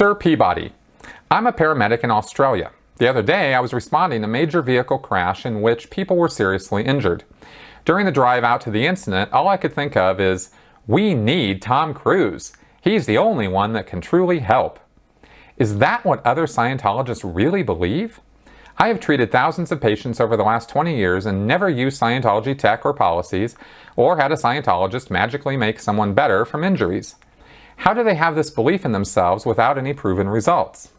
Sir Peabody, I'm a paramedic in Australia. The other day, I was responding to a major vehicle crash in which people were seriously injured. During the drive out to the incident, all I could think of is, we need Tom Cruise. He's the only one that can truly help. Is that what other Scientologists really believe? I have treated thousands of patients over the last 20 years and never used Scientology tech or policies, or had a Scientologist magically make someone better from injuries. How do they have this belief in themselves without any proven results?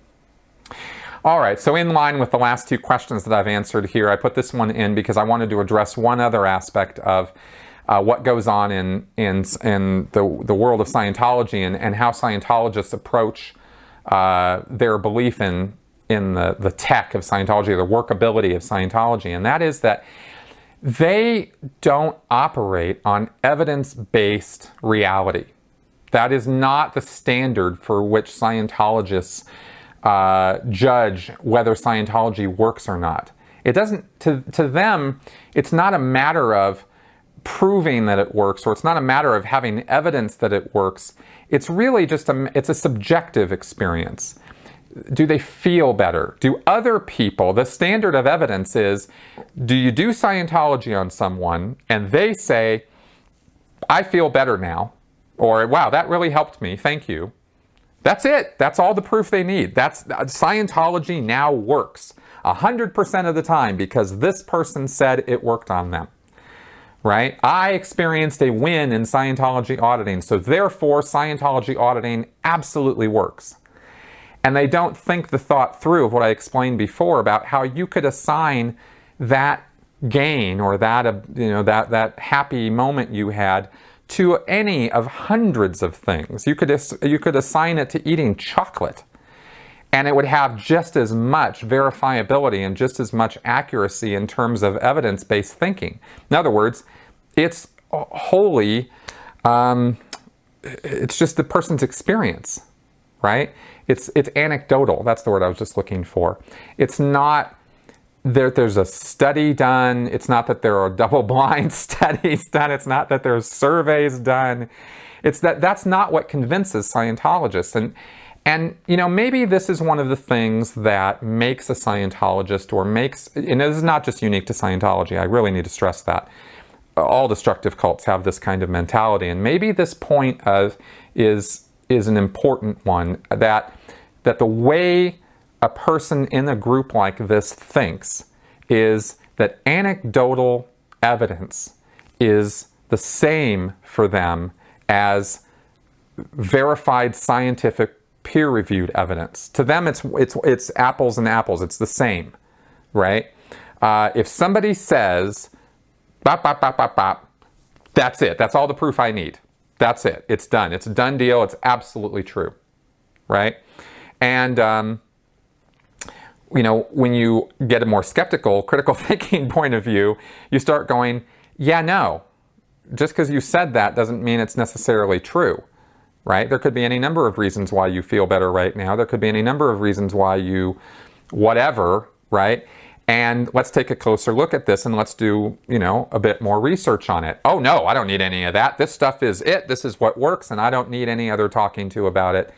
Alright, so in line with the last two questions that I've answered here, I put this one in because I wanted to address one other aspect of what goes on in the world of Scientology and how Scientologists approach their belief in the tech of Scientology, the workability of Scientology, and that is that they don't operate on evidence-based reality. That is not the standard for which Scientologists judge whether Scientology works or not. It doesn't, to them, it's not a matter of proving that it works, or it's not a matter of having evidence that it works. It's really just it's a subjective experience. Do they feel better? Do other people, the standard of evidence is, do you do Scientology on someone and they say, I feel better now, or wow, that really helped me, thank you. That's it. That's all the proof they need. Scientology now works 100% of the time because this person said it worked on them. Right? I experienced a win in Scientology auditing, so therefore Scientology auditing absolutely works. And they don't think the thought through of what I explained before about how you could assign that gain or that that happy moment you had to any of hundreds of things. You could assign it to eating chocolate, and it would have just as much verifiability and just as much accuracy in terms of evidence-based thinking. In other words, it's wholly, it's just the person's experience, right? It's anecdotal. That's the word I was just looking for. It's not there's a study done. It's not that there are double-blind studies done. It's not that there's surveys done. It's that's not what convinces Scientologists. And you know, maybe this is one of the things that makes a Scientologist, or makes, and this is not just unique to Scientology, I really need to stress that. All destructive cults have this kind of mentality, and maybe this point is an important one, that the way a person in a group like this thinks is that anecdotal evidence is the same for them as verified scientific peer-reviewed evidence. To them, it's apples and apples. It's the same, right? If somebody says, bop, bop, bop, bop, bop, that's it. That's all the proof I need. That's it. It's done. It's a done deal. It's absolutely true, right? And you know, when you get a more skeptical, critical thinking point of view, you start going, yeah, no. Just because you said that doesn't mean it's necessarily true, right? There could be any number of reasons why you feel better right now. There could be any number of reasons why you whatever, right? And let's take a closer look at this and let's do, you know, a bit more research on it. Oh no, I don't need any of that. This stuff is it. This is what works, and I don't need any other talking to about it.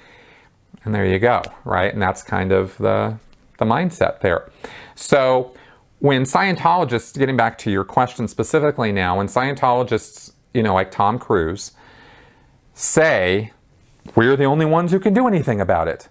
And there you go, right? And that's kind of the mindset there. So when Scientologists, getting back to your question specifically now, when Scientologists, you know, like Tom Cruise, say, we're the only ones who can do anything about it,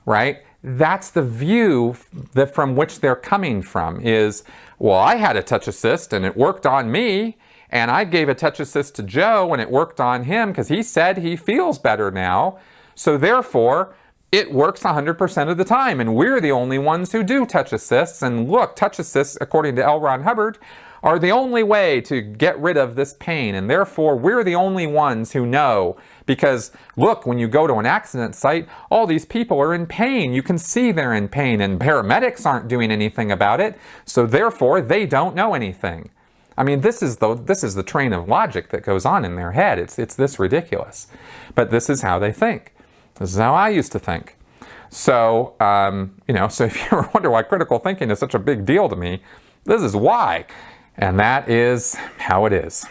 right? That's the view that from which they're coming from is, well, I had a touch assist and it worked on me, and I gave a touch assist to Joe and it worked on him because he said he feels better now. So therefore, it works 100% of the time, and we're the only ones who do touch assists. And look, touch assists, according to L. Ron Hubbard, are the only way to get rid of this pain, and therefore we're the only ones who know, because look, when you go to an accident site, all these people are in pain. You can see they're in pain, and paramedics aren't doing anything about it, so therefore they don't know anything. I mean, this is the train of logic that goes on in their head. It's this ridiculous, but this is how they think. This is how I used to think. So, you know, so if you ever wonder why critical thinking is such a big deal to me, this is why. And that is how it is.